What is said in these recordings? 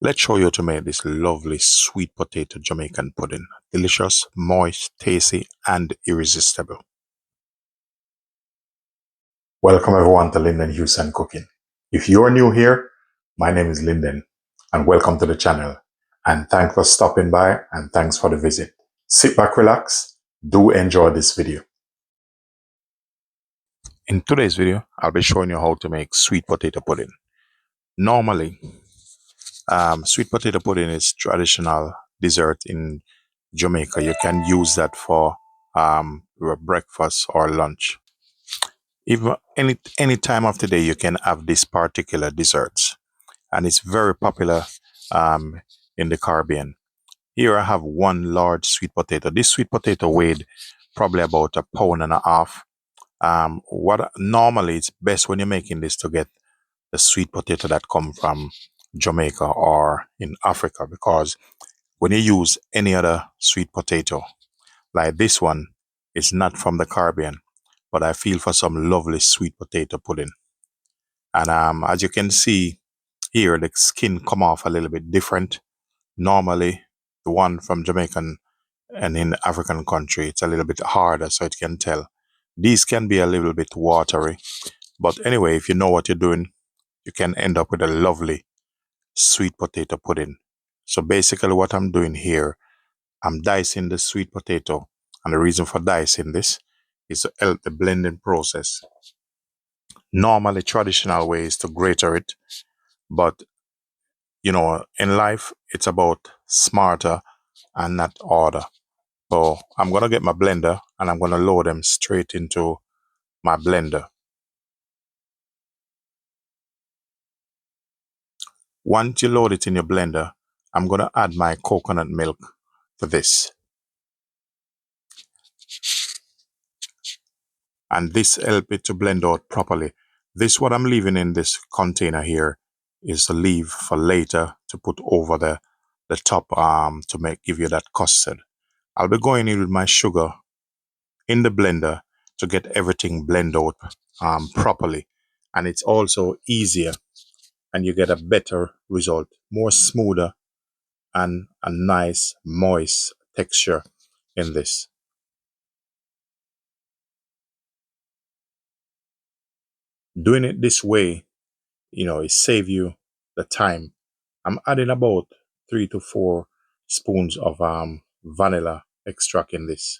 Let's show you to make this lovely sweet potato Jamaican pudding. Delicious, moist, tasty, and irresistible. Welcome everyone to Lyndon Houston Cooking. If you are new here, my name is Lyndon and welcome to the channel. And thanks for stopping by and thanks for the visit. Sit back, relax, do enjoy this video. In today's video, I'll be showing you how to make sweet potato pudding. Normally, sweet potato pudding is traditional dessert in Jamaica. You can use that for your breakfast or lunch. Even any time of the day, you can have this particular desserts, and it's very popular um, in the Caribbean. Here I have one large sweet potato. This sweet potato weighed probably about 1.5 pounds. What normally it's best when you're making this to get the sweet potato that come from Jamaica or in Africa, because when you use any other sweet potato like this one, it's not from the Caribbean, but I feel for some lovely sweet potato pudding. And as you can see here, the skin come off a little bit different. Normally, the one from Jamaican and in the African country, it's a little bit harder, so it can tell. These can be a little bit watery, but anyway, if you know what you're doing, you can end up with a lovely sweet potato pudding. So basically what I'm doing here, I'm dicing the sweet potato, and the reason for dicing this is to help the blending process. Normally, traditional way is to grate it, but you know, in life, it's about smarter and not order. So I'm gonna get my blender and I'm gonna load them straight into my blender. Once you load it in your blender, I'm gonna add my coconut milk to this. And this help it to blend out properly. This what I'm leaving in this container here is to leave for later to put over the top to give you that custard. I'll be going in with my sugar in the blender to get everything blend out properly, and it's also easier and you get a better result, more smoother and a nice moist texture in this. Doing it this way, you know, it save you the time. I'm adding about 3 to 4 spoons of vanilla extract in this.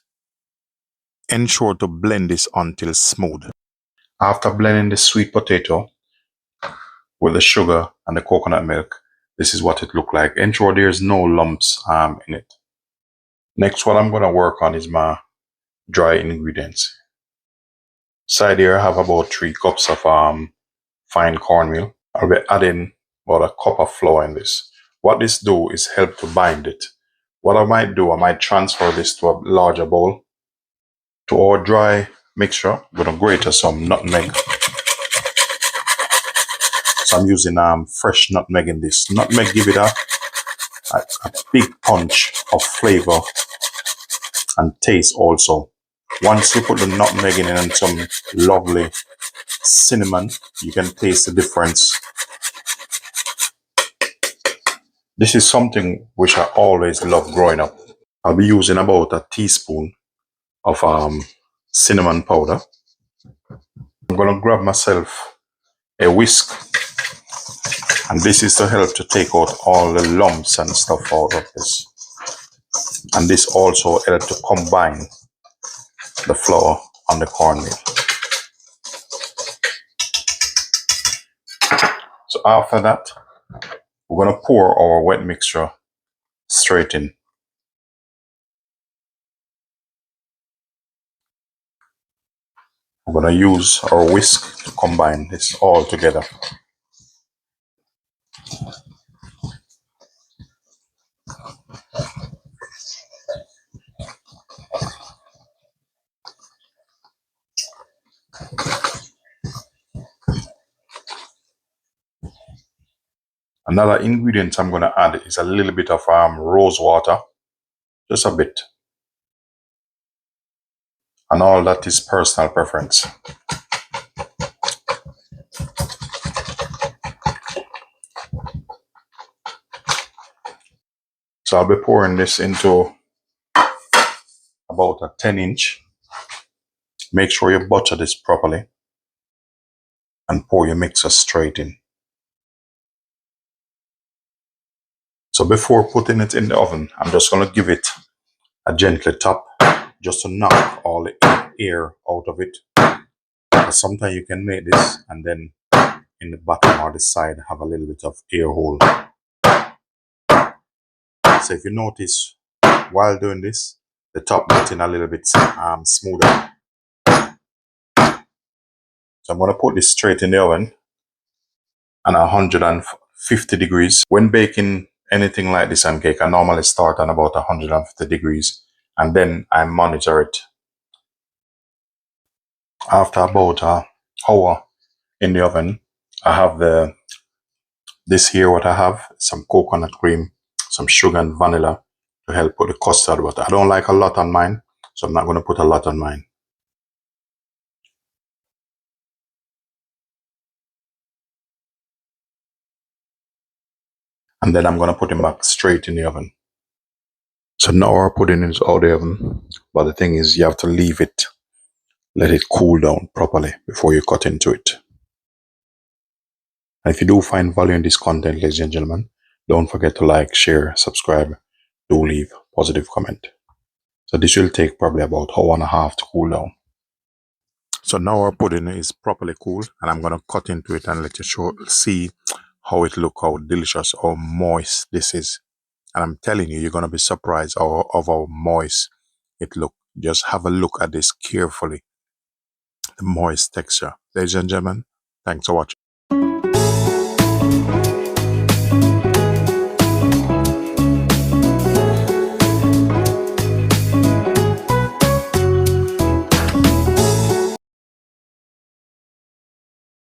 Ensure to blend this until smooth. After blending the sweet potato with the sugar and the coconut milk, this is what it look like. Ensure there's no lumps in it. Next, what I'm going to work on is my dry ingredients. Side here, I have about 3 cups of fine cornmeal. I'll be adding about a cup of flour in this. What this do is help to bind it. What I might do, I might transfer this to a larger bowl. To our dry mixture, I'm going to grate some nutmeg. So I'm using fresh nutmeg in this. Nutmeg give it a big punch of flavor and taste also. Once you put the nutmeg in and some lovely cinnamon, you can taste the difference. This is something which I always loved growing up. I'll be using about a teaspoon of cinnamon powder. I'm going to grab myself a whisk, and this is to help to take out all the lumps and stuff out of this. And this also helps to combine the flour and the cornmeal. So after that, we're going to pour our wet mixture straight in. We're going to use our whisk to combine this all together. Another ingredient I'm going to add is a little bit of rose water, just a bit. And all that is personal preference. So I'll be pouring this into about a 10-inch. Make sure you butter this properly and pour your mixer straight in. So before putting it in the oven, I'm just going to give it a gentle tap just to knock all the air out of it. Sometimes you can make this and then in the bottom or the side have a little bit of air hole. So if you notice while doing this, the top getting a little bit smoother. So I'm going to put this straight in the oven at 150 degrees. When baking anything like this and cake, I normally start on about 150 degrees and then I monitor it. After about an hour in the oven, I have this here. What I have, some coconut cream, some sugar and vanilla to help put the custard. But I don't like a lot on mine, so I'm not going to put a lot on mine. And then I'm going to put it back straight in the oven. So now our pudding is out of the oven, but the thing is you have to leave it, let it cool down properly before you cut into it. And if you do find value in this content, ladies and gentlemen, don't forget to like, share, subscribe, do leave a positive comment. So this will take probably about an hour and a half to cool down. So now our pudding is properly cool and I'm going to cut into it and let you see how it looks, how delicious, how moist this is. And I'm telling you, you're going to be surprised of how moist it looks. Just have a look at this carefully. The moist texture. Ladies and gentlemen, thanks for watching.